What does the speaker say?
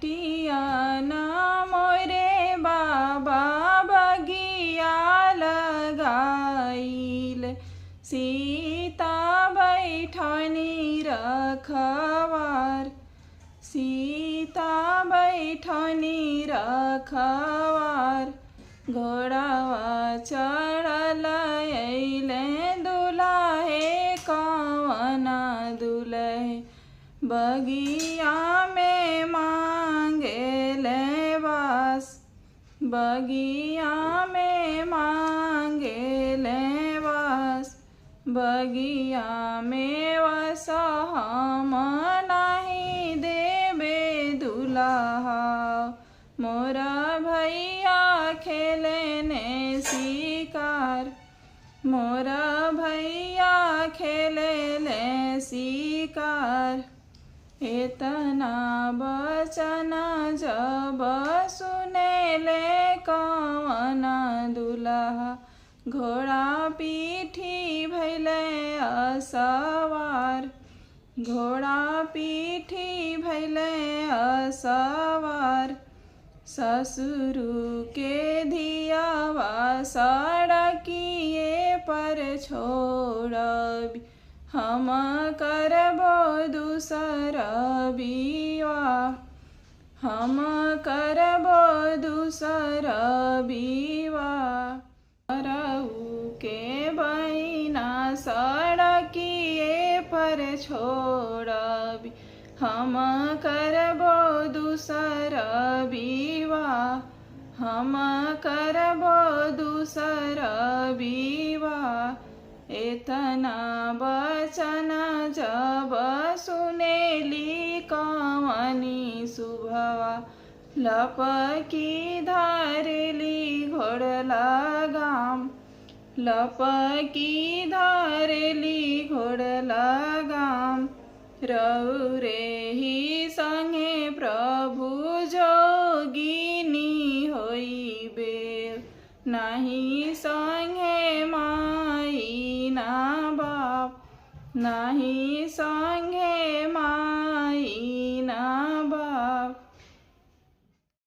कटिया ना मोरे बाबा बगिया लगाइल। सीता बैठनी रखवार, सीता बैठनी रखवार। घोड़ावा चढ़ल अइले दुल्हे कवना दुल्हे। बगिया में मांगेले बास, बगिया में मांगेले बास। बगिया में वस हम नहीं देबे दुल्हा। मोरा भैया खेलेने शिकार, मोरा भैया खेलेले शिकार। इतना बचन जब सुनेले कवना दुल्हा। घोड़ा पीठी भैले असवार, घोड़ा पीठी भैले असवार। ससुरु के धियावा सड़किए पर छोड़बी, हम करबो दूसर विवाह, हम करबो दूसर विवाह। रहू के बहिना सड़किए पर छोड़बी, हम करबो दूसर विवाह, हम करबो दूसर विवाह। इतना बचन जब सुनेली कवनी शुभवा। लपकी धरली घोड़ लगाम, लपकी धरली घोड़ लगाम। रौरे ही संगे प्रभु जोगिनी होइबे, नहीं संगे माई ना बाप, नहीं संगे माँ